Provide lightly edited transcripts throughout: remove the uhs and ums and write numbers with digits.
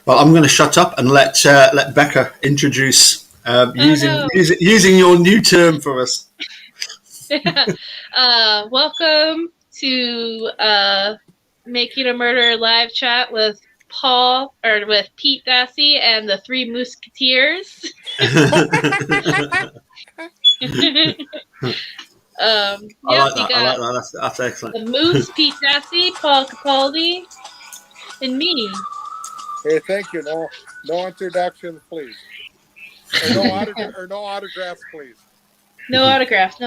Well, I'm going to shut up and let Becca introduce No. using your new term for us. Welcome to Making a Murder live chat with Pete Dassey and the Three Musketeers. I like that. That's excellent. The Moose, Pete Dassey, Paul Capaldi, and me. Hey, thank you. No introduction, please. Or no autographs, please. No autographs.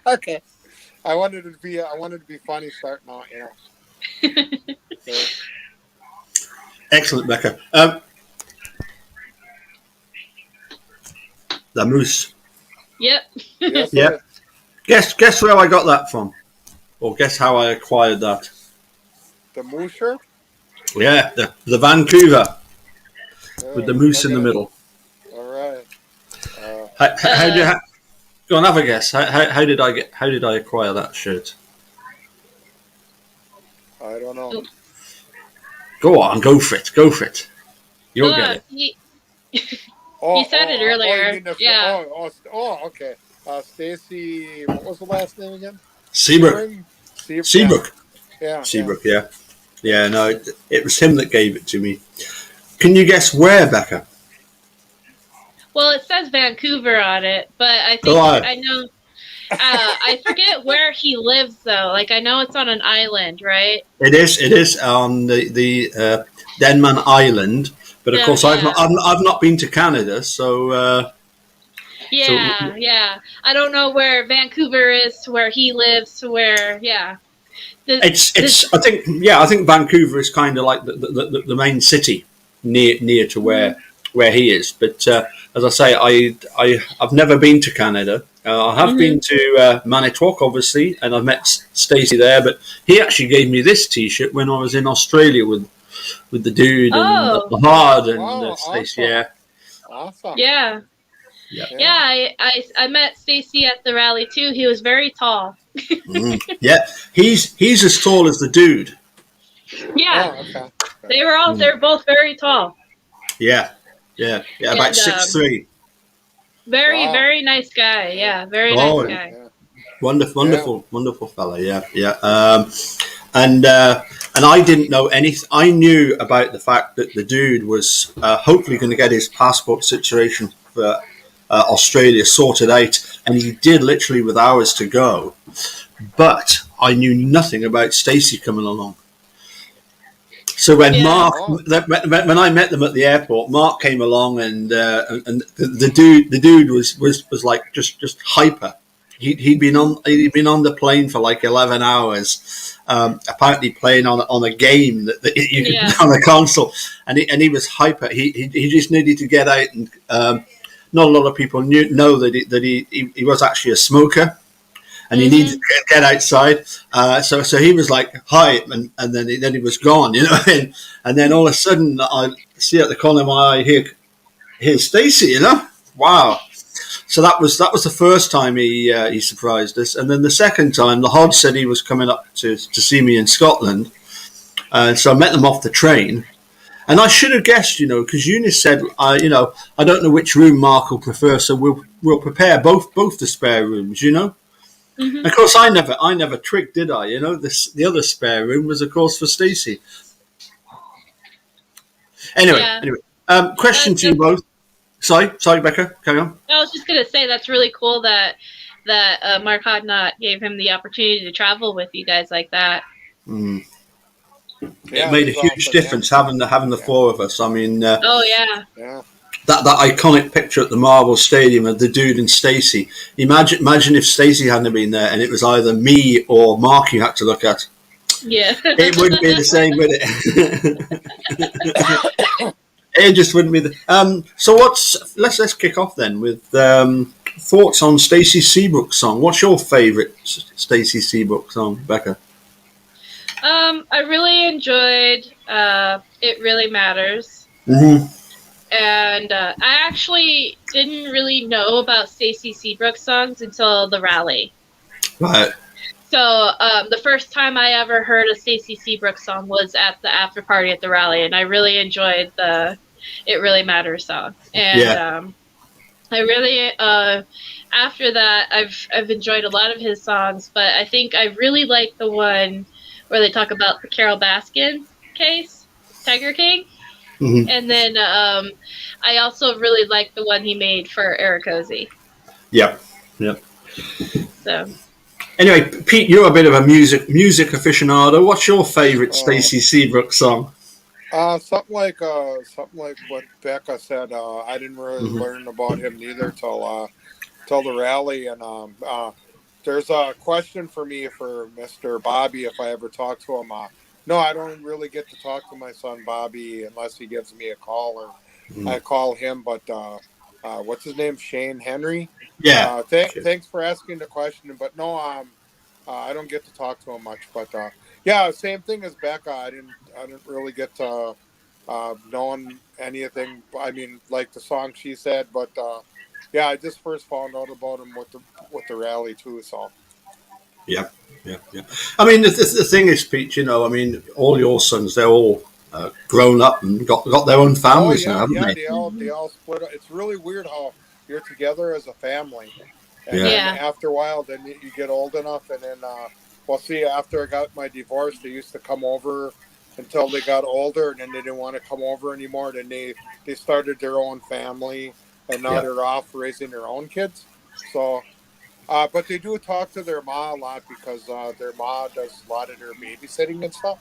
Okay. I wanted to be funny starting out, So. Excellent, Becca. The Moose. Yep. Yes, yep. Guess where I got that from, or guess how I acquired that. The Moose shirt. Yeah, the Vancouver with the moose in the middle. All right. How do you go on? Have a guess. How did I acquire that shirt? I don't know. Go on, go for it. You'll get it. He said it earlier. Yeah. Okay. Stacy, what was the last name again? Seabrook. Yeah. Seabrook. Yeah. No, it was him that gave it to me. Can you guess where, Becca? Well, it says Vancouver on it, but I think I know. I forget where he lives, though. Like, I know it's on an island, right? It is on the Denman Island, but of course I've not been to Canada, so. Yeah. I don't know where Vancouver is to where he lives to where. Yeah. I think Vancouver is kind of like the main city near to where he is. But as I say, I've never been to Canada. I have been to Manitowoc, obviously, and I've met Stacy there. But he actually gave me this T-shirt when I was in Australia with the dude and the hard and Stacy. Yeah, awesome. Yeah. I met Stacy at the rally too. He was very tall. Yeah, he's as tall as the dude. Yeah. Oh, okay. They're both very tall. Yeah, about 6'3". Very nice guy. Yeah, very nice guy. Yeah. Wonderful fella. Yeah. And I didn't know anything. I knew about the fact that the dude was hopefully going to get his passport situation for Australia sorted out, and he did literally with hours to go. But I knew nothing about Stacy coming along. So when when I met them at the airport, Mark came along, and the dude was like just hyper. He'd been on the plane for like 11 hours, apparently playing on a game that you could on a console, and he was hyper. He just needed to get out, and not a lot of people know that he was actually a smoker. And he needed to get outside, so he was like hi, and then he was gone, and then all of a sudden I see at the corner of my eye, here's Stacy, wow. So that was the first time he surprised us, and then the second time the Hod said he was coming up to see me in Scotland, so I met them off the train, and I should have guessed, because Eunice said, I don't know which room Mark will prefer, so we'll prepare both the spare rooms, Mm-hmm. Of course, I never tricked, did I? The other spare room was, of course, for Stacy. Anyway, question to you both. Sorry, Becca, carry on. I was just gonna say that's really cool that Mark Hodnott gave him the opportunity to travel with you guys like that. It made a huge difference having the four of us. I mean, yeah. That iconic picture at the Marvel Stadium of the dude and Stacy. Imagine if Stacy hadn't been there and it was either me or Mark you had to look at. Yeah. It wouldn't be the same, would it? It just wouldn't be so let's kick off then with thoughts on Stacy Seabrook's song. What's your favourite Stacy Seabrook song, Becca? I really enjoyed It Really Matters. Mm-hmm. And I actually didn't really know about Stacy Seabrook songs until the rally. Right. So the first time I ever heard a Stacy Seabrook song was at the after party at the rally, and I really enjoyed the "It Really Matters" song. And I really after that I've enjoyed a lot of his songs, but I think I really like the one where they talk about the Carol Baskin case, Tiger King. Mm-hmm. And then I also really like the one he made for Eric Ozzie. Yep. Yep. So. Anyway, Pete, you're a bit of a music aficionado. What's your favourite Stacy Seabrook song? Something like what Becca said. I didn't really learn about him neither till the rally. And there's a question for me for Mr. Bobby if I ever talk to him. No, I don't really get to talk to my son Bobby unless he gives me a call or I call him. But what's his name? Shane Henry. Yeah. Thanks for asking the question. But no, I don't get to talk to him much. But yeah, same thing as Becca. I didn't really get to knowing anything. I mean, like the song she said. But yeah, I just first found out about him with the rally too. So. Yeah. I mean, the thing is, Pete, you know, I mean, all your sons, they're all grown up and got their own families now, haven't they? They all split up. It's really weird how you're together as a family. And then after a while, then you get old enough, and then, see, after I got my divorce, they used to come over until they got older, and then they didn't want to come over anymore. Then they started their own family, and now they're off raising their own kids. So. But they do talk to their ma a lot because their ma does a lot of their babysitting and stuff.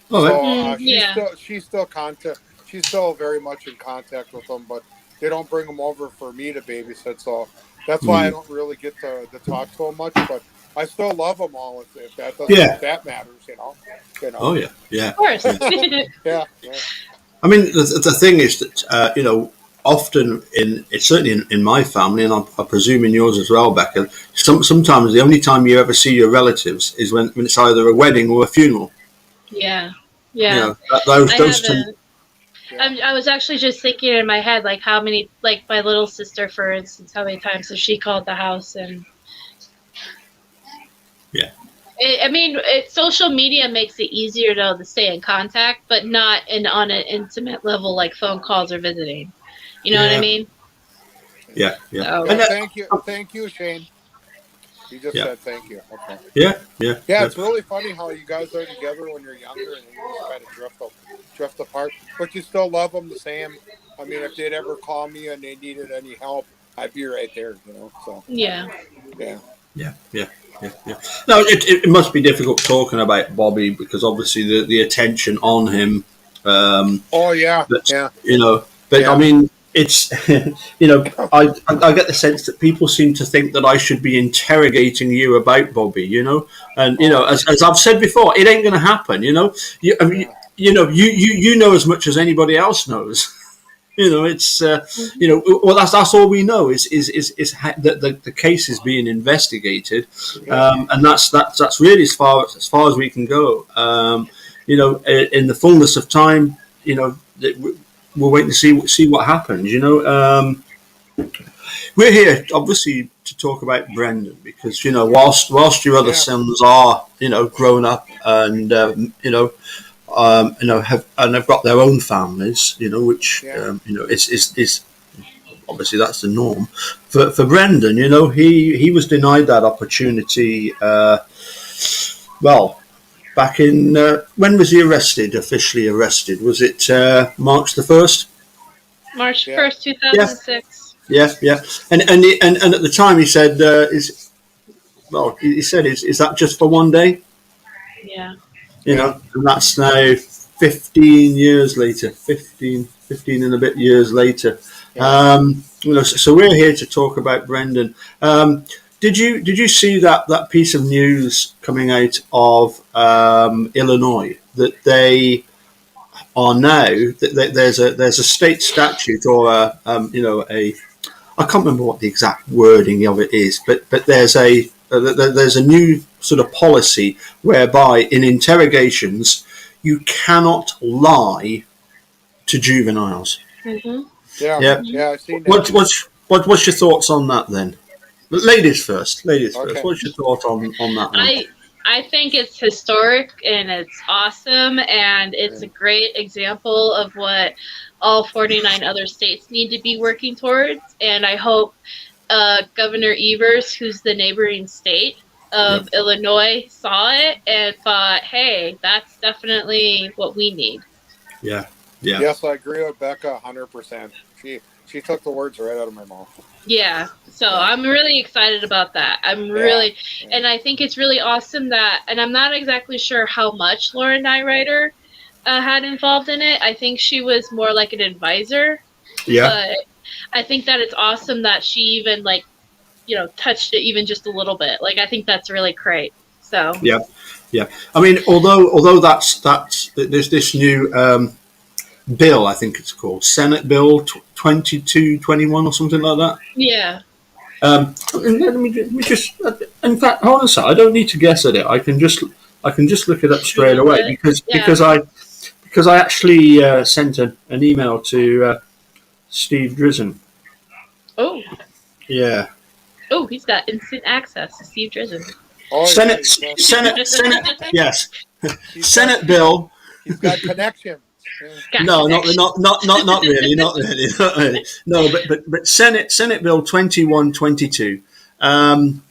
So she's still very much in contact with them, but they don't bring them over for me to babysit. So that's why I don't really get to talk to them much. But I still love them all if that doesn't if that matters, you know. Oh yeah. Of course. yeah. I mean, the thing is that you know. Often, it's certainly in my family, and I presume in yours as well, Becca. Sometimes the only time you ever see your relatives is when it's either a wedding or a funeral. Yeah. You know, those two. I was actually just thinking in my head, like how many, like my little sister, for instance, how many times has she called the house and. Yeah. Social media makes it easier to stay in contact, but not on an intimate level like phone calls or visiting. You know what I mean? Yeah. So, thank you, Shane. You just said thank you. Okay. Yeah. It's really funny how you guys are together when you're younger and you just kind of drift apart, but you still love them the same. I mean, if they'd ever call me and they needed any help, I'd be right there. You know. So. Yeah. No, it must be difficult talking about Bobby because obviously the attention on him. You know, but I mean. It's, you know, I get the sense that people seem to think that I should be interrogating you about Bobby, you know, and you know, as I've said before, it ain't going to happen, you know. You know as much as anybody else knows. You know, it's you know, well, that's all we know is that the case is being investigated, and that's really as far as we can go. You know, in the fullness of time, you know. We'll wait and see what happens. You know, we're here obviously to talk about Brendan because you know whilst your other sons are you know grown up and you know have got their own families. You know, which you know is obviously that's the norm. For Brendan, you know, he was denied that opportunity. Well. Back in when was he officially arrested? Was it March the 1st? March 1st, 2006. Yeah. And at the time he said, he said, is that just for one day? Yeah. You know, and that's now 15 years later, 15 and a bit years later. You know, so we're here to talk about Brendan. Did you see that piece of news coming out of Illinois that they are now that there's a state statute or a I can't remember what the exact wording of it is, but there's a new sort of policy whereby in interrogations you cannot lie to juveniles. Mm-hmm. Yeah, I've seen that. What's your thoughts on that then? Ladies first. What's your thought on that one? I think it's historic and it's awesome, and it's a great example of what all 49 other states need to be working towards. And I hope Governor Evers, who's the neighboring state Yep. of Illinois, saw it and thought, hey, that's definitely what we need. Yeah. Yeah. Yes, I agree with Becca 100%. She took the words right out of my mouth. Yeah, so I'm really excited about that. And I think it's really awesome that, and I'm not exactly sure how much Lauren Nyrider had involved in it. I think she was more like an advisor. Yeah. But I think that it's awesome that she even touched it even just a little bit. Like I think that's really great. So Yeah. Yeah. I mean, although that's there's this new bill, I think it's called Senate Bill 2221 or something like that. yeah. Let me just. In fact, hold on a sec. I don't need to guess at it. I can just look it up straight away because I actually sent an email to Steve Drizzen. Oh. Yeah. Oh, he's got instant access to Steve Drizzen. Oh, Senate, yes. Senate Bill. He's got connections. No, not really, not really. No, but Senate Bill 2122, and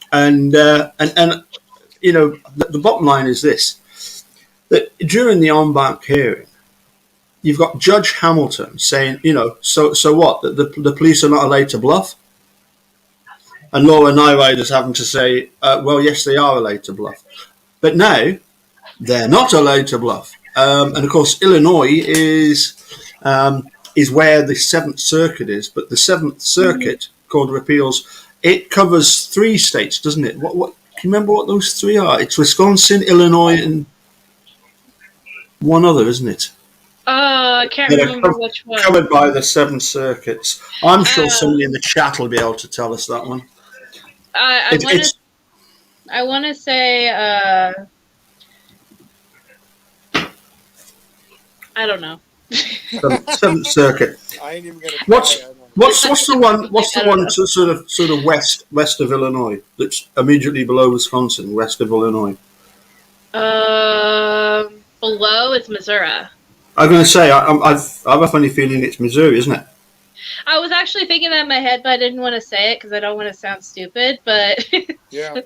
you know the bottom line is this: that during the en banc hearing, you've got Judge Hamilton saying, so what? That the police are not allowed to bluff, and Laura Nyrider's having to say, well, yes, they are allowed to bluff, but now they're not allowed to bluff. And of course, Illinois is where the Seventh Circuit is, but the Seventh Circuit Court of Appeals, it covers 3 states, doesn't it? What can you remember what those 3 are? It's Wisconsin, Illinois, and one other, isn't it? I can't remember which one. Covered by the 7 circuits. I'm sure somebody in the chat will be able to tell us that one. I want to say. I don't know. 7th Circuit. I ain't even gonna. What's the one? What's the one to sort of west of Illinois? That's immediately below Wisconsin, west of Illinois. Below is Missouri. I'm going to say I have a funny feeling it's Missouri, isn't it? I was actually thinking that in my head, but I didn't want to say it because I don't want to sound stupid. But yeah.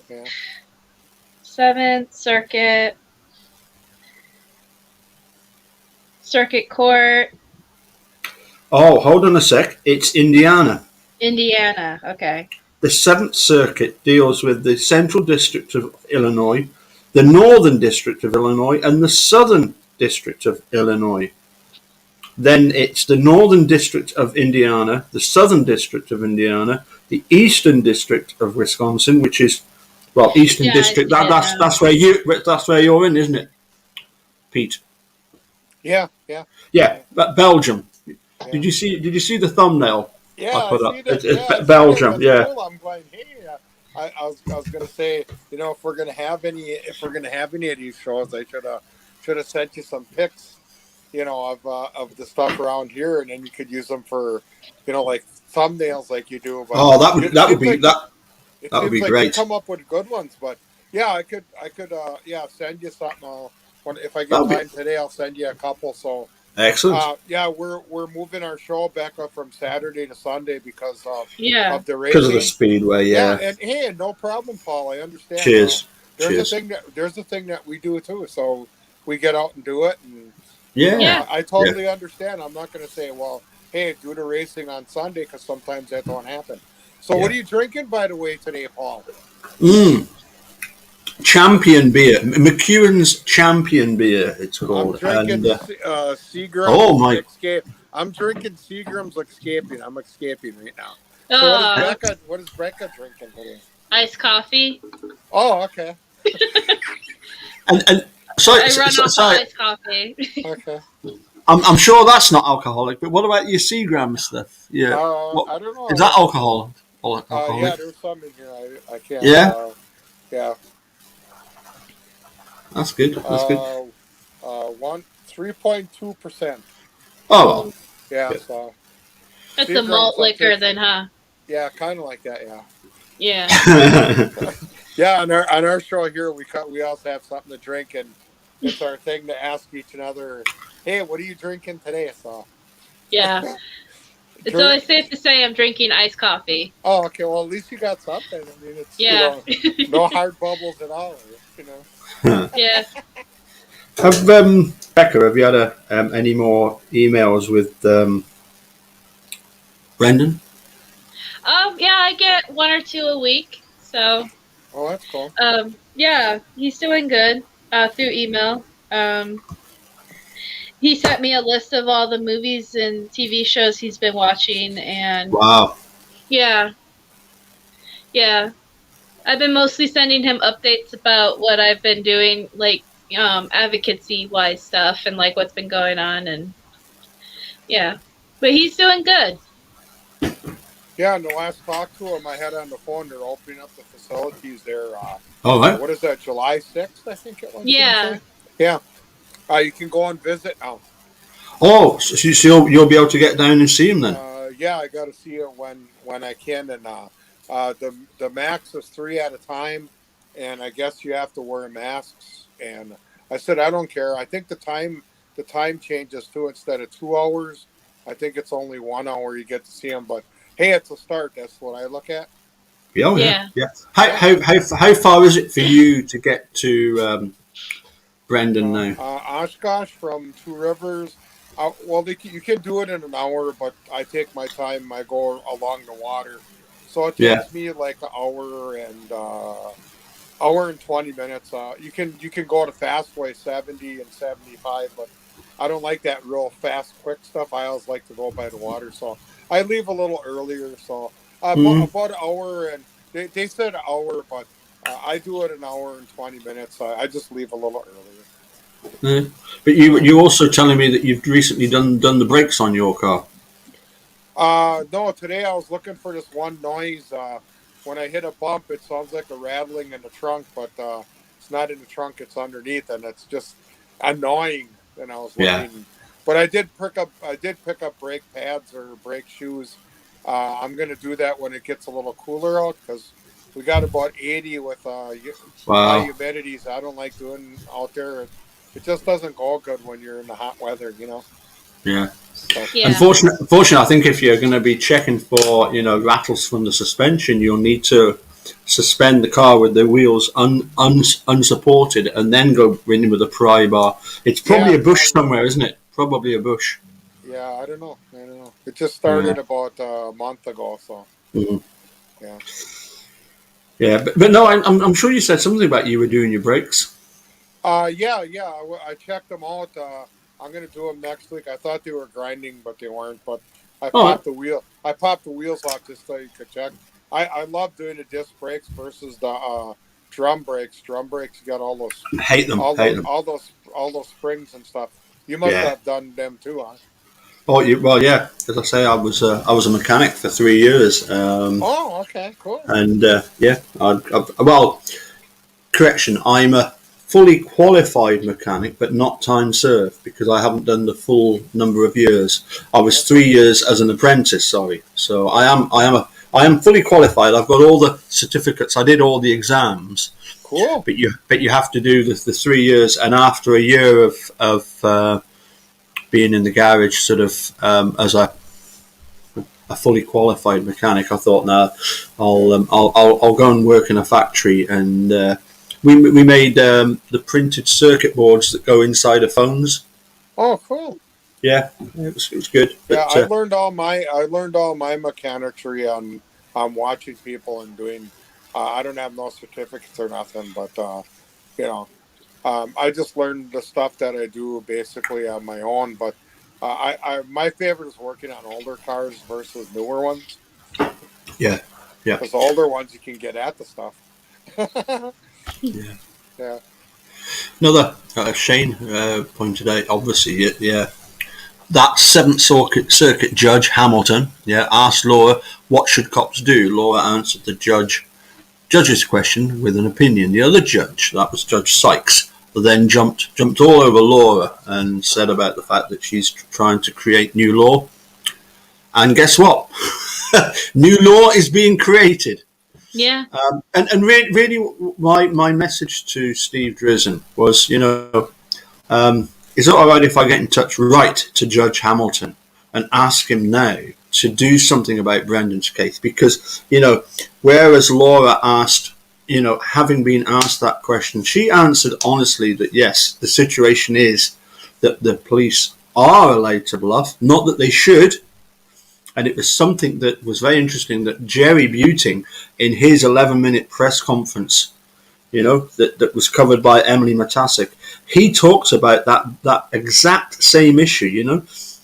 7th Circuit. Circuit Court. Oh, hold on a sec. It's Indiana. Indiana, okay. The 7th Circuit deals with the Central District of Illinois, the Northern District of Illinois, and the Southern District of Illinois. Then it's the Northern District of Indiana, the Southern District of Indiana, the Eastern District of Wisconsin, which is, well, Eastern District. That's where you're in, isn't it, Pete? Yeah. But Belgium. Yeah. Did you see the thumbnail? Yeah, I put up. It's Belgium. Yeah. Cool. I'm going. Hey, I was going to say, if we're going to have any of these shows, I should have sent you some pics, of the stuff around here, and then you could use them for, like thumbnails, like you do. But that would be great. You come up with good ones, but yeah, I could send you something. If I get time today, I'll send you a couple. So excellent. We're moving our show back up from Saturday to Sunday because of the racing. Because of the speedway, yeah. And hey, no problem, Paul. I understand. Cheers. There's a thing that we do too. So we get out and do it. And I totally understand. I'm not going to say, well, hey, do the racing on Sunday because sometimes that don't happen. So what are you drinking, by the way, today, Paul? Champion beer, McEwen's Champion beer. It's called. I'm drinking Seagram's. Oh my! I'm drinking Seagram's Escaping. I'm escaping right now. So what is Becca drinking today? Iced coffee. Oh, okay. and sorry, I run off iced coffee. Okay. I'm sure that's not alcoholic, but what about your Seagram stuff? Yeah. I don't know. Is that alcohol? Alcoholic? Yeah, there's some in here. I can't. Yeah. Yeah. That's good. 3.2%. Oh. Yeah. Good. So. That's a malt liquor, then, huh? Yeah, kind of like that. Yeah. Yeah. Yeah, on our show here, we also have something to drink, and it's our thing to ask each other, "Hey, what are you drinking today?" So, Yeah. It's drink. always safe to say I'm drinking iced coffee. Oh, okay. Well, at least you got something. I mean, it's Yeah. no hard bubbles at all. Yeah. Have Becca? Have you had any more emails with Brendan? Yeah, I get one or two a week. So, Oh, that's cool. yeah, he's doing good through email. He sent me a list of all the movies and TV shows he's been watching, and Wow. yeah, yeah. I've been mostly sending him updates about what I've been doing, like advocacy wise stuff and like what's been going on, and yeah. But he's doing good. Yeah, and the last talk to him, I had on the phone. They're opening up the facilities there. All right. What is that? July 6th, I think it was. Yeah. Yeah. You can go and visit now. Oh, so you'll be able to get down and see him then? Yeah, I got to see it when I can, and the max is 3 at a time, and I guess you have to wear masks. And I said I don't care. I think the time changes too. Instead of 2 hours, I think it's only 1 hour you get to see him. But hey, it's a start. That's what I look at. Oh, yeah. How far is it for you to get to Brendan now? Oshkosh from Two Rivers. Well, you can do it in an hour, but I take my time. I go along the water, so it takes me like an hour and 20 minutes. You can go to Fastway 70 and 75, but I don't like that real fast, quick stuff. I always like to go by the water, so I leave a little earlier. So about an hour, and they said an hour, but I do it an hour and 20 minutes. I just leave a little earlier. Yeah. But you also telling me that you've recently done the brakes on your car. No, today I was looking for this one noise. When I hit a bump, it sounds like a rattling in the trunk, but it's not in the trunk; it's underneath, and it's just annoying. And I was looking, but I did pick up brake pads or brake shoes. I'm gonna do that when it gets a little cooler out because we got about 80 with high humidities. I don't like doing out there. It just doesn't go good when you're in the hot weather, Yeah. So. Yeah. Unfortunately, I think if you're going to be checking for rattles from the suspension, you'll need to suspend the car with the wheels unsupported and then go in with a pry bar. It's probably a bush somewhere, isn't it? Probably a bush. Yeah, I don't know. It just started about a month ago, so. Mm-hmm. Yeah. Yeah, but no, I'm sure you said something about you were doing your brakes. Yeah. I checked them out. I'm gonna do them next week. I thought they were grinding, but they weren't. But I popped the wheel. I popped the wheels off just so you could check. I love doing the disc brakes versus the drum brakes. Drum brakes, you got all those. I hate them. All those springs and stuff. You must have done them too, huh? Oh, well, yeah. As I say, I was a mechanic for 3 years. Okay, cool. And correction, I'm a fully qualified mechanic, but not time served because I haven't done the full number of years. I was 3 years as an apprentice. Sorry, so I am fully qualified. I've got all the certificates. I did all the exams. Cool. But you have to do the 3 years, and after a year of being in the garage, sort of as a fully qualified mechanic, I thought, I'll go and work in a factory, and we made the printed circuit boards that go inside of phones. Oh, cool. Yeah, it was good. Yeah, I learned all my mechanicry on watching people and doing. I don't have no certificates or nothing, but I just learned the stuff that I do basically on my own. But my favorite is working on older cars versus newer ones. Yeah. Because the older ones you can get at the stuff. Yeah. Another Shane pointed out, obviously, that Seventh Circuit Judge Hamilton, asked Laura, what should cops do? Laura answered the judge's question with an opinion. The other judge, that was Judge Sykes, then jumped all over Laura and said about the fact that she's trying to create new law. And guess what? New law is being created. Yeah. Really, my message to Steve Drizzen was, is it all right if I get in touch right to Judge Hamilton and ask him now to do something about Brendan's case? Because, whereas Laura asked, having been asked that question, she answered honestly that yes, the situation is that the police are allowed to bluff, not that they should. And it was something that was very interesting that Jerry Buting, in his 11-minute press conference, that was covered by Emily Matasic, he talks about that exact same issue.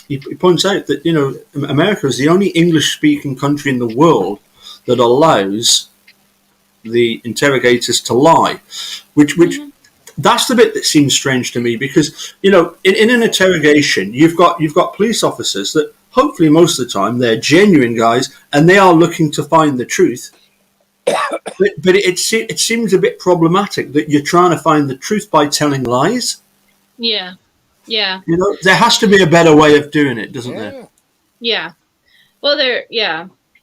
He points out that, America is the only English-speaking country in the world that allows the interrogators to lie, which that's the bit that seems strange to me, because, in an interrogation, you've got police officers that hopefully most of the time they're genuine guys and they are looking to find the truth. But it seems a bit problematic that you're trying to find the truth by telling lies. Yeah. Yeah. There has to be a better way of doing it, doesn't there? Yeah. Well,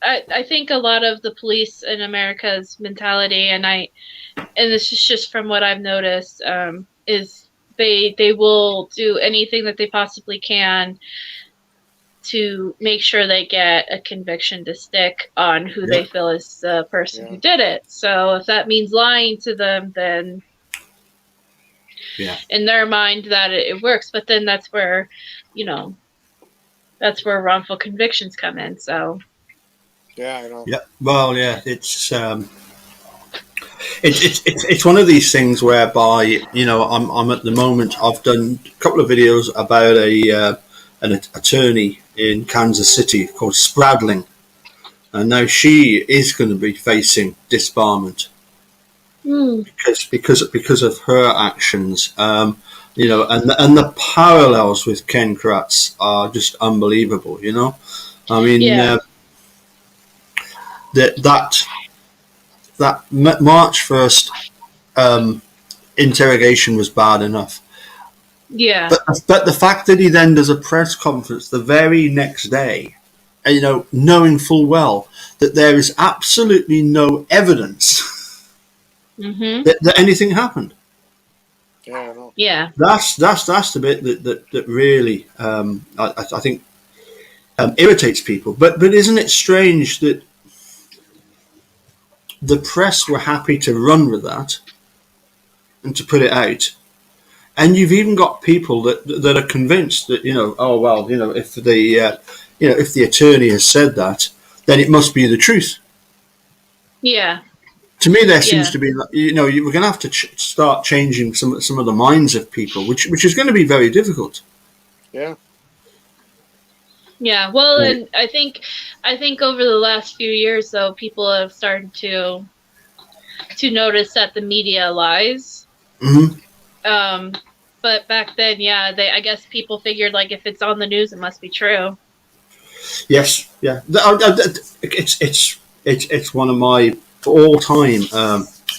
I think a lot of the police in America's mentality, and this is just from what I've noticed, is they will do anything that they possibly can to make sure they get a conviction to stick on who they feel is the person who did it. So if that means lying to them, then in their mind that it works. But then that's where, that's where wrongful convictions come in. So yeah, I know. Yeah, well, yeah, it's one of these things whereby I'm at the moment, I've done a couple of videos about an attorney in Kansas City called Spradling, and now she is going to be facing disbarment because of her actions. And the parallels with Ken Kratz are just unbelievable. I mean, that March 1st interrogation was bad enough. Yeah. But the fact that he then does a press conference the very next day, knowing full well that there is absolutely no evidence that anything happened. Yeah, I know. Yeah. That's the bit that really I think irritates people. But isn't it strange that the press were happy to run with that and to put it out? And you've even got people that are convinced that if the attorney has said that, then it must be the truth. Yeah. To me, there seems to be we're going to have to start changing some of the minds of people, which is going to be very difficult. Yeah. Yeah. Well, and I think over the last few years, though, people have started to notice that the media lies. Mm-hmm. But back then, I guess people figured like if it's on the news, it must be true. Yes, yeah. It's one of my all-time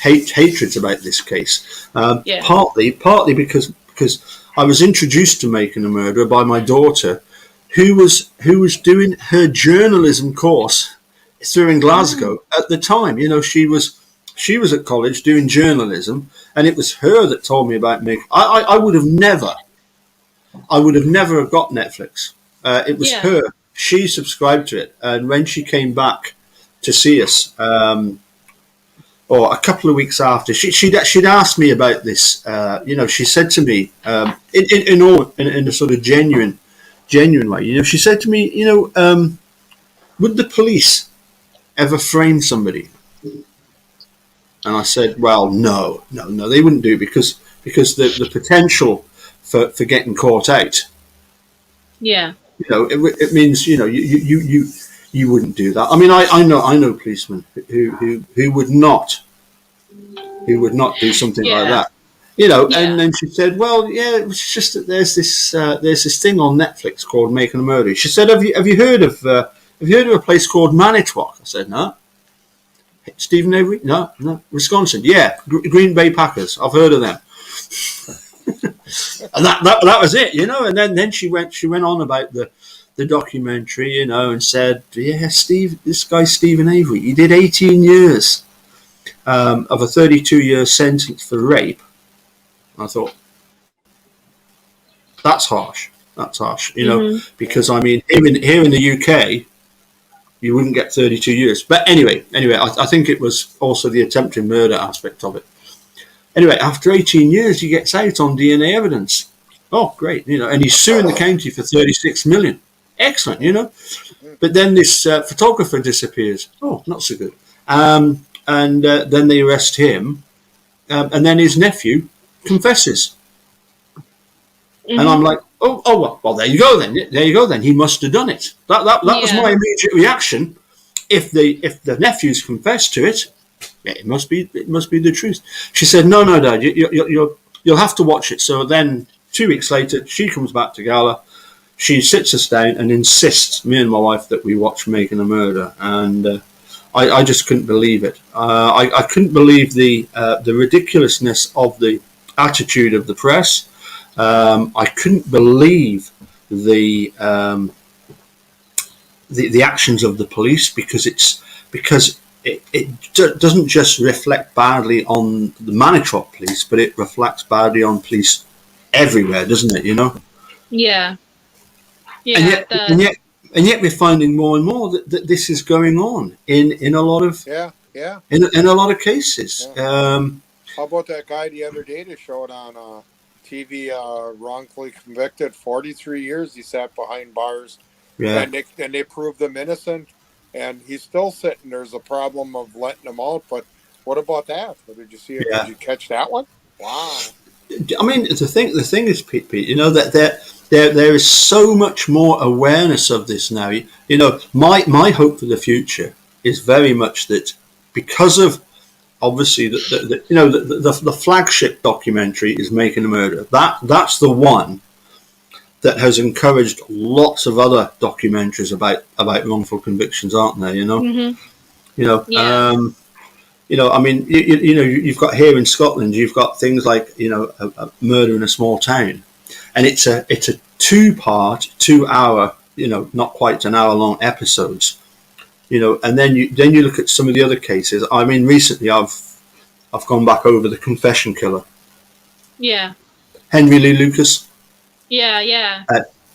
hatreds about this case. Partly because I was introduced to Making a Murderer by my daughter, who was doing her journalism course through in Glasgow at the time. She was at college doing journalism, and it was her that told me about Mick. I would have never have got Netflix. It was her. She subscribed to it, and when she came back to see us, or a couple of weeks after, she'd asked me about this. She said to me in a sort of genuine way. She said to me, would the police ever frame somebody? And I said, well, no, they wouldn't do, because the potential for getting caught out. Yeah. It means you wouldn't do that. I mean, I know policemen who would not do something like that. And then she said, well, yeah, it was just that there's this thing on Netflix called Making a Murderer. She said, have you heard of a place called Manitowoc? I said, no. Stephen Avery? No. Wisconsin? Yeah. Green Bay Packers. I've heard of them. And that was it, And then she went on about the documentary, and said, yeah, this guy Stephen Avery, he did 18 years of a 32-year sentence for rape. I thought, that's harsh. That's harsh, because I mean, here in the UK, you wouldn't get 32 years. But anyway, I think it was also the attempted murder aspect of it. Anyway, after 18 years, he gets out on DNA evidence. Oh, great, and he's suing the county for 36 million. Excellent, But then this photographer disappears. Oh, not so good. And then they arrest him, and then his nephew confesses. Mm-hmm. And I'm like, well, there you go then. There you go then. He must have done it. That was my immediate reaction. If the nephews confessed to it, yeah, it must be the truth. She said, no, Dad, you'll have to watch it. So then 2 weeks later, she comes back to Gala. She sits us down and insists, me and my wife, that we watch Making a Murder, and I just couldn't believe it. I couldn't believe the ridiculousness of the attitude of the press. I couldn't believe the actions of the police because it doesn't just reflect badly on the Manitrop police, but it reflects badly on police everywhere, doesn't it? Yeah. Yeah. And yet we're finding more and more that this is going on in a lot of in a lot of cases. Yeah. How about that guy the other day that showed on TV, wrongfully convicted, 43 years he sat behind bars, and they proved him innocent, and he's still sitting. There's a problem of letting him out, but what about that? Did you see it? Yeah. Did you catch that one? Wow. I mean, the thing is, Pete, that there is so much more awareness of this now. My hope for the future is very much that because of obviously the flagship documentary is Making a Murder. That's the one that has encouraged lots of other documentaries about wrongful convictions, aren't there? I mean, you've got here in Scotland, you've got things like a Murder in a Small Town, and it's a 2-part, 2-hour, not quite an hour long episodes. And then you look at some of the other cases. I mean, recently I've gone back over The Confession Killer. Yeah. Henry Lee Lucas. Yeah.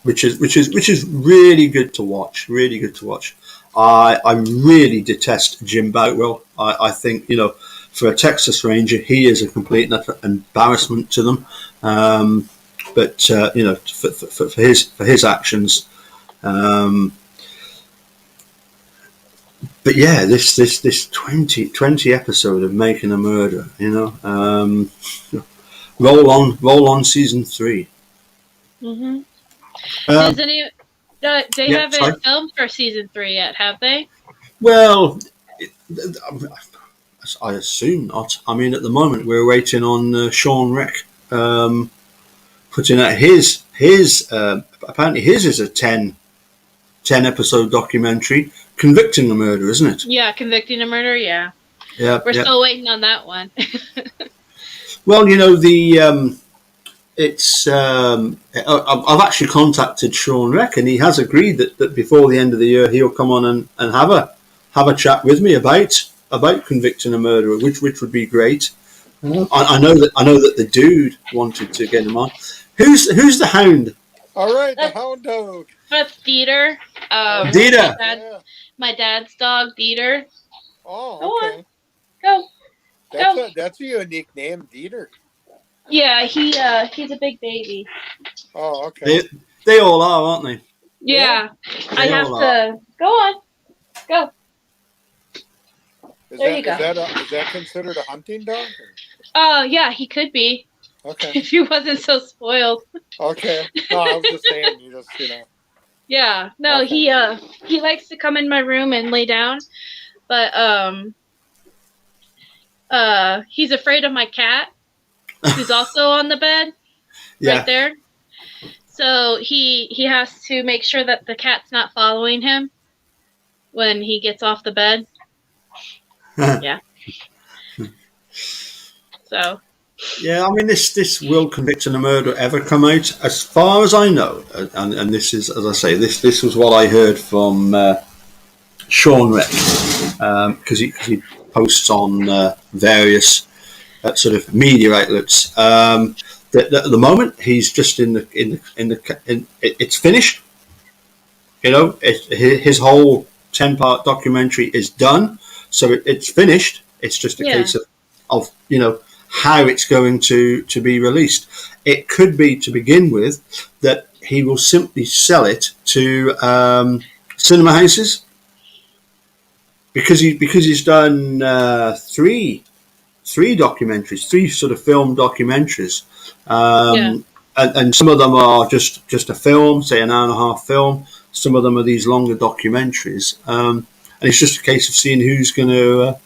Which is really good to watch. Really good to watch. I really detest Jim Boutwell. I think for a Texas Ranger, he is a complete embarrassment to them. But for his actions. But yeah, this 20 episode of Making a Murder, roll on season 3. Mm-hmm. They haven't filmed for season 3 yet, have they? Well, I assume not. I mean, at the moment we're waiting on Sean Reck putting out his. Apparently his is a 10 episode documentary. Convicting a Murder, isn't it? Yeah, Convicting a Murder, yeah. We're still waiting on that one. Well, it's I've actually contacted Sean Reck, and he has agreed that before the end of the year he'll come on and have a chat with me about Convicting a Murderer, which would be great. I know that the dude wanted to get him on. Who's the hound? All right, the hound dog. That's Dieter. Dieter. My dad's dog, Dieter. Oh, okay. Go. That's a unique name, Dieter. Yeah, he's a big baby. Oh, okay. They all are, aren't they? Yeah. I have to go on. Go. There you go. Is that considered a hunting dog? Oh, yeah, he could be. Okay. If he wasn't so spoiled. Okay. No, I was just saying, Yeah. No, okay. He likes to come in my room and lay down, but he's afraid of my cat, who's also on the bed, right there. So he has to make sure that the cat's not following him when he gets off the bed. Yeah. So. Yeah, I mean, this Will Convicting a Murder ever come out? As far as I know, and this is, as I say, this was what I heard from Sean Reck, because he posts on various sort of media outlets. At the moment, he's just it's finished. His whole 10-part documentary is done, so it's finished. It's just a case of how it's going to be released. It could be, to begin with, that he will simply sell it to cinema houses, because he's done three documentaries, three sort of film documentaries, and some of them are just a film, say an hour and a half film. Some of them are these longer documentaries, and it's just a case of seeing who's going to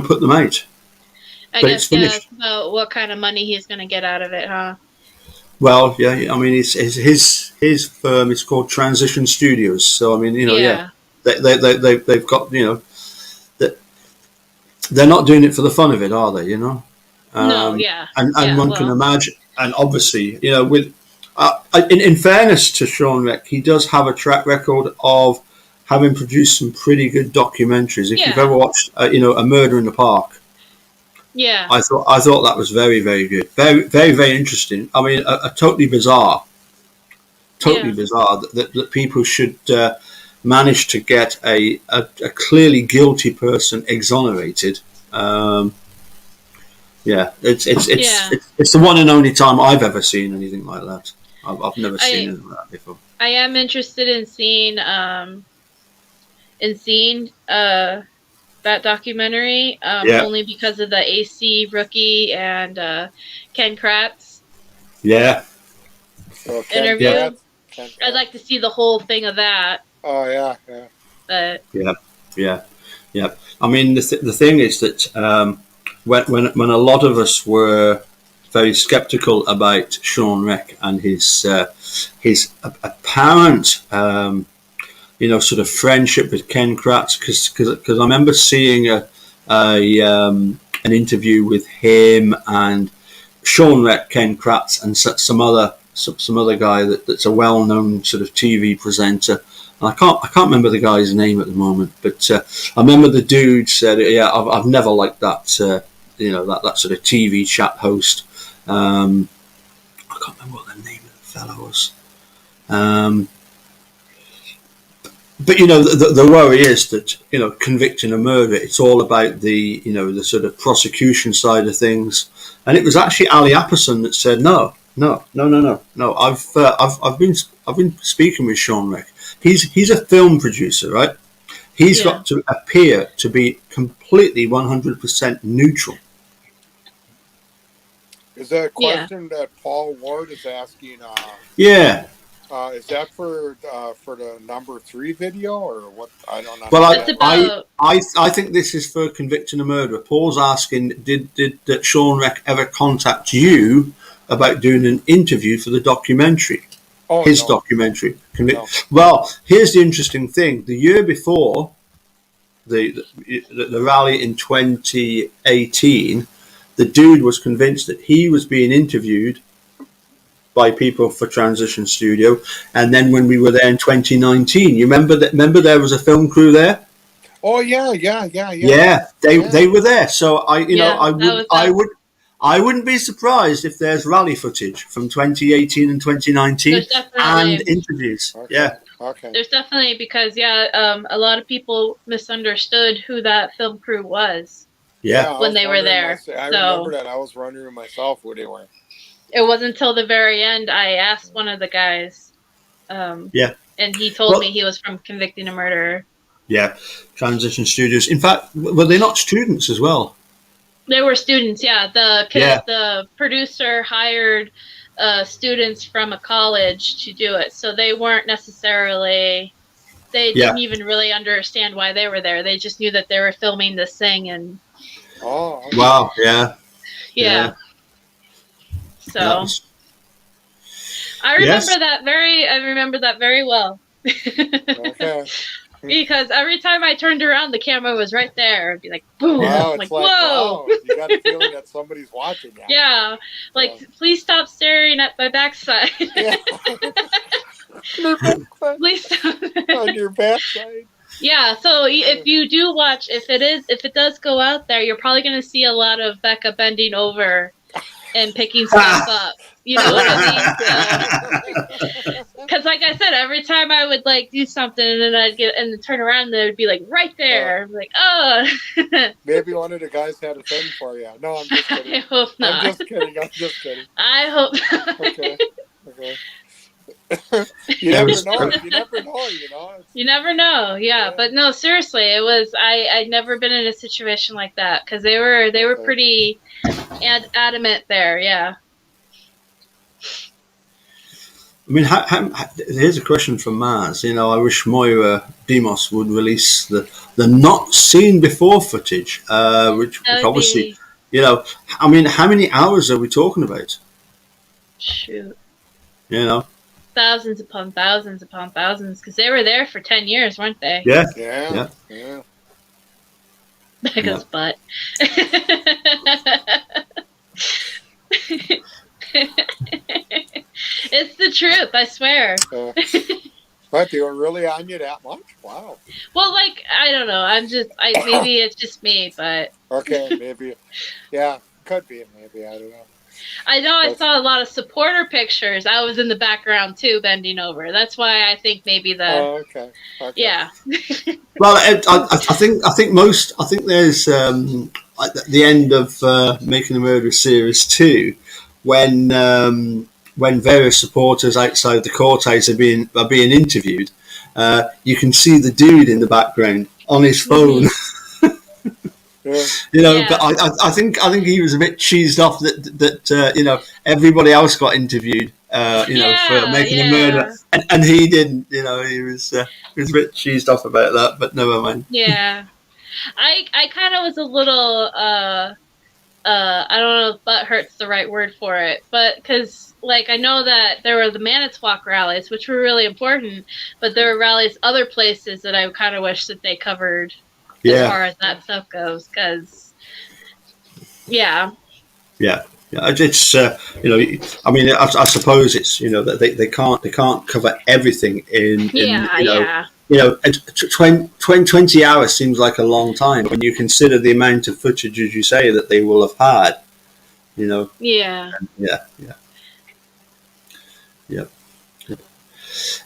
put them out. I guess it's about what kind of money he's going to get out of it, huh? Well, yeah. I mean, his firm is called Transition Studios. So I mean, they've got that they're not doing it for the fun of it, are they? No, yeah. And one can imagine, and obviously, with in fairness to Sean Reck, he does have a track record of having produced some pretty good documentaries. If you've ever watched, A Murder in the Park. Yeah, I thought that was very, very good, very, very, very interesting. I mean, a totally bizarre that people should manage to get a clearly guilty person exonerated. It's the one and only time I've ever seen anything like that. I've never seen anything like that before. I am interested in seeing that documentary, only because of the AC Rookie and Ken Kratz interview. Yeah. I'd like to see the whole thing of that. Oh yeah. But yeah. I mean, the thing is that when a lot of us were very skeptical about Sean Reck and his apparent sort of friendship with Ken Kratz, because I remember seeing an interview with him and Sean Reck, Ken Kratz, and some other guy that's a well-known sort of TV presenter. And I can't remember the guy's name at the moment, but I remember the dude said, "Yeah, I've never liked that that sort of TV chat host." I can't remember what the name of the fellow was. But the worry is that convicting a murder, it's all about the the sort of prosecution side of things, and it was actually Ali Apperson that said no. I've been speaking with Sean Reck. He's a film producer, right? He's got to appear to be completely 100% neutral. Is that a question that Paul Ward is asking? Is that for the number 3 video or what? I don't know. Well, I think this is for convicting a murderer. Paul's asking, did Sean Reck ever contact you about doing an interview for the documentary? Documentary. No. Well, here's the interesting thing. The year before the rally in 2018, the dude was convinced that he was being interviewed by people for Transition Studio, and then when we were there in 2019, you remember there was a film crew there? Oh yeah. They were there. So I wouldn't be surprised if there's rally footage from 2018 and 2019 and interviews. Okay. There's definitely, because a lot of people misunderstood who that film crew was. When they were there. I remember that. I was wondering myself who they were. It wasn't until the very end I asked one of the guys. And he told me he was from Convicting a Murderer. Yeah, Transition Studios. In fact, were they not students as well? They were students, The producer hired students from a college to do it, so they weren't necessarily. They didn't even really understand why they were there. They just knew that they were filming this thing, and. Oh. Okay. Wow! Yeah. So. I remember that very well. Okay. Because every time I turned around, the camera was right there. It'd be like, boom. Wow, like, whoa. You got a feeling that somebody's watching now. Yeah. Please stop staring at my backside. Yeah. Please stop. On your backside. Yeah, so if you do watch, if it does go out there, you're probably going to see a lot of Becca bending over and picking stuff up. You know what I mean? Because, like I said, every time I would like do something and then I'd get and turn around, and it would be like right there. I'm like, oh. Maybe one of the guys had a thing for you. No, I'm just kidding. I hope not. I'm just kidding. I'm just kidding. I hope not. Okay. You never know. You never know. You never know. Yeah, but no, seriously, it was. I'd never been in a situation like that because they were pretty adamant there. Yeah. I mean, here's a question from Mars. I wish Moira Demos would release the not seen before footage, which obviously, I mean, how many hours are we talking about? Shoot. Thousands upon thousands upon thousands, because they were there for 10 years, weren't they? Yeah. Becca's butt. It's the truth, I swear. But they were really on you that much? Wow. Well, like, I don't know. Maybe it's just me, but. Okay, maybe. Yeah, could be, maybe. I don't know. I know I saw a lot of supporter pictures. I was in the background too, bending over. That's why I think maybe the. Oh, okay. Yeah. Well, I think there's at the end of Making a Murderer Series 2, when various supporters outside the courthouse are being interviewed, you can see the dude in the background on his phone. But I think he was a bit cheesed off that everybody else got interviewed, for Making a Murderer, and he didn't. He was a bit cheesed off about that, but never mind. Yeah, I kind of was a little I don't know if butt hurt's the right word for it, but because like I know that there were the Manitowoc rallies, which were really important, but there were rallies other places that I kind of wish that they covered. As far as that stuff goes, because it's I mean, I suppose it's that they can't cover everything in 20 hours seems like a long time when you consider the amount of footage, as you say, that they will have had.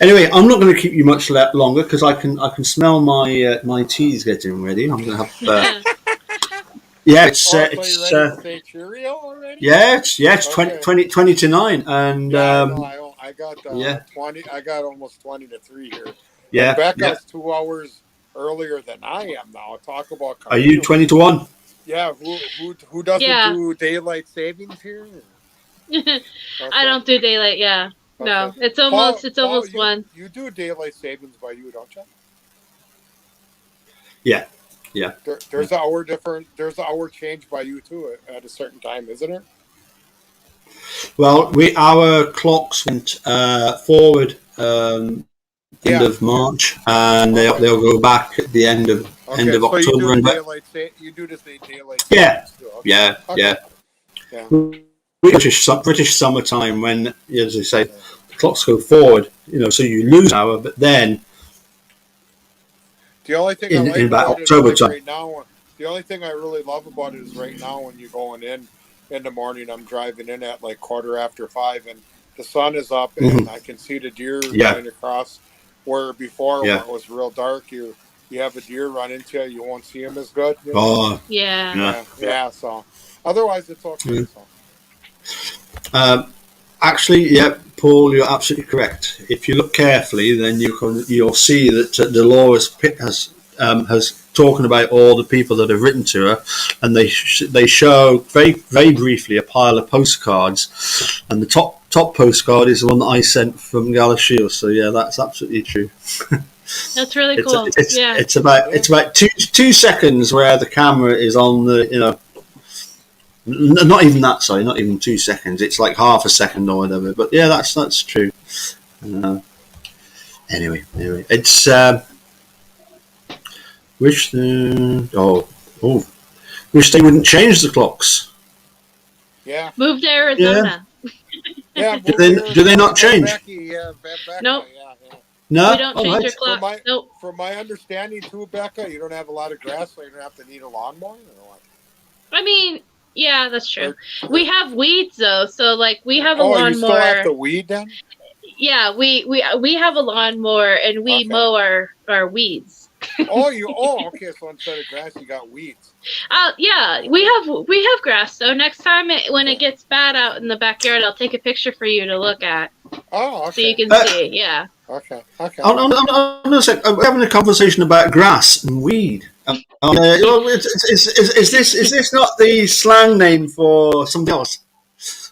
Anyway, I'm not going to keep you much longer because I can smell my tea's getting ready. I'm going to have. It's it's okay. 20 to 9, and I got 20. I got almost 20 to 3 here. Yeah, Becca's 2 hours earlier than I am now. Talk about. Are you 20 to 1? Yeah. Who doesn't do daylight savings here? Okay. I don't do daylight. Yeah. Okay. No, it's almost Paul, 1. You do daylight savings by you, don't you? Yeah. There's an hour different. There's an hour change by you too at a certain time, isn't it? Well, our clocks went forward end of March, and they'll go back at the end of October. You do the daylight. Yeah. British summertime, when, as I say, the clocks go forward, so you lose an hour, but then the only thing in about October time. Right now, the only thing I really love about it is right now when you're going in the morning, I'm driving in at like 5:15, and the sun is up, and I can see the deer running across. Where before, when it was real dark, you have a deer run into you, you won't see him as good. Oh, yeah. So otherwise, it's okay. Actually, Paul, you're absolutely correct. If you look carefully, then you'll see that Dolores has talking about all the people that have written to her, and they show very very briefly a pile of postcards, and the top postcard is the one that I sent from Galashiel. So that's absolutely true. That's really cool. It's about 2 seconds where the camera is on the Not even that, sorry, not even 2 seconds. It's like half a second or whatever. But that's true. Anyway, it's wish they wouldn't change the clocks. Yeah. Move to Arizona. Yeah. Do they not change? Becky, nope. No? We don't All change right. our clock. Nope. From my understanding too, Becca, you don't have a lot of grass, so you don't have to need a lawnmower or what? I mean, yeah, that's true. Or- We have weeds though, so like we have a Oh, you still have lawnmower. to weed then? Yeah, we have a lawnmower and we Okay. mow our weeds. Okay. So instead of grass, you got weeds. Yeah, we have grass. So next time when it gets bad out in the backyard, I'll take a picture for you to look at. Oh, okay. So you can see it. Yeah. Okay. We're having a conversation about grass and weed. Is this not the slang name for something else?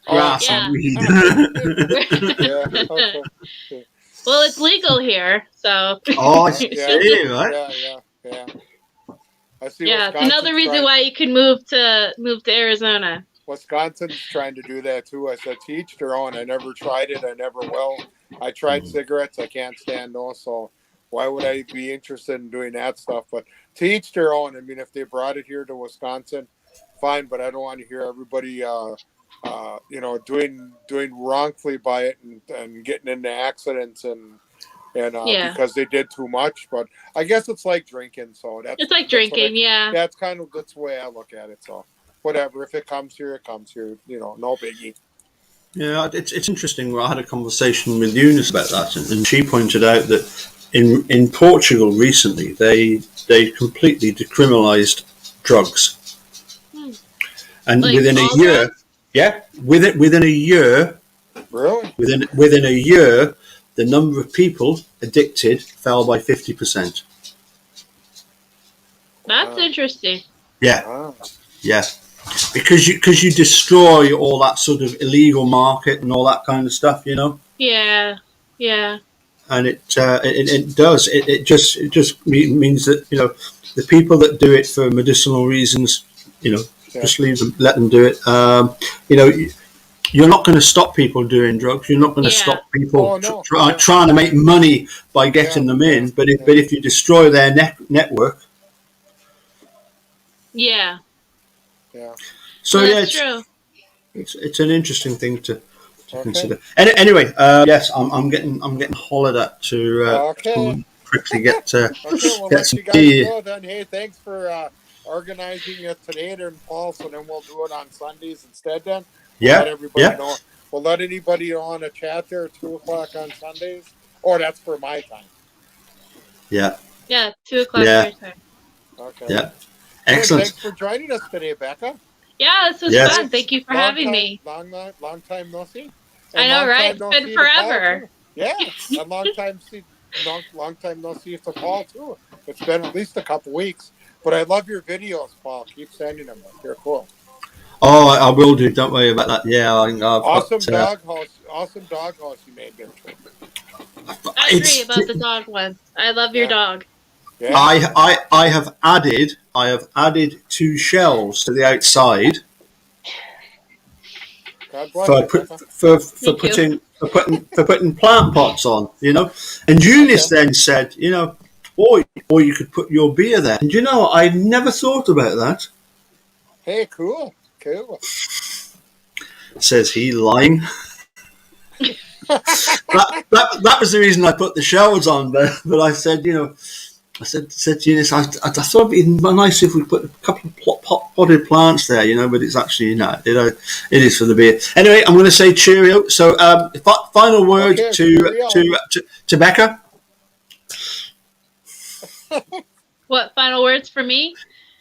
Grass and weed. Yeah. Okay. Well, it's legal here, so. Oh, I see, right? Yeah. I see. Yeah, it's another reason why you can move to Arizona. Wisconsin's trying to do that too. I said, to each their own. I never tried it. I never will. I tried cigarettes. I can't stand those. So why would I be interested in doing that stuff? But to each their own. I mean, if they brought it here to Wisconsin, fine. But I don't want to hear everybody, doing wrongfully by it and getting into accidents and because they did too much. But I guess it's like drinking. So it's like drinking. Yeah. That's the way I look at it. So whatever. If it comes here, it comes here. No biggie. Yeah, it's interesting. I had a conversation with Eunice about that, and she pointed out that in Portugal recently they completely decriminalised drugs, and like within a year, drugs? Yeah, within a year, really, within a year, the number of people addicted fell by 50%. That's interesting. Yeah, wow. Yeah. Because you destroy all that sort of illegal market and all that kind of stuff, Yeah. And it does. It just means that the people that do it for medicinal reasons, just let them do it. You're not going to stop people doing drugs. You're not going to stop people trying to make money by getting them in. But if you destroy their network, yeah. Yeah. So that's true. It's an interesting thing to consider. Anyway, yes, I'm getting hollered at to quickly get well, get some you guys tea. go then. Hey, thanks for organizing it today, and Paul. So then we'll do it on Sundays instead. Then let everybody know. We'll let anybody on a chat there at 2:00 on Sundays, or that's for my time. Yeah. Yeah, 2:00 your time. Okay. Yeah. Excellent. Thanks for joining us today, Becca. Yeah, this was fun. Thank you for having me. Long time no see. I know, right? It's been forever. Yeah, a long time no see for Paul too. It's been at least a couple weeks. But I love your videos, Paul. Keep sending them. They're cool. Oh, I will do. Don't worry about that. Yeah, awesome dog house you made there. I agree about the dog one. I love your dog. Yeah. I have added 2 shelves to the outside for putting plant pots on, And Eunice then said, or you could put your beer there. And I never thought about that. Hey, cool. Says he, lying. that was the reason I put the shelves on, but I said, I said to Eunice, I thought it'd be nice if we put a couple of potted plants there, but it's actually not. It is for the beer. Anyway, I'm going to say cheerio. So, final word to Becca. What final words for me?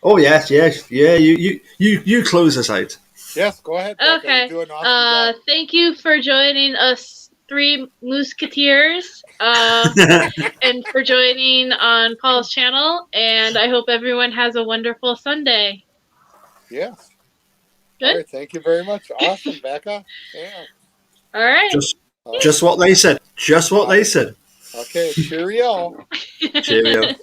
Oh yes, yeah. You close us out. Yes, go ahead. Okay. Awesome thank you for joining us, 3 Musketeers, and for joining on Paul's channel. And I hope everyone has a wonderful Sunday. Yes. Good. All right, thank you very much. Awesome, Becca. Yeah. All right. Just what they said. Just what they said. Okay, cheerio. Cheerio.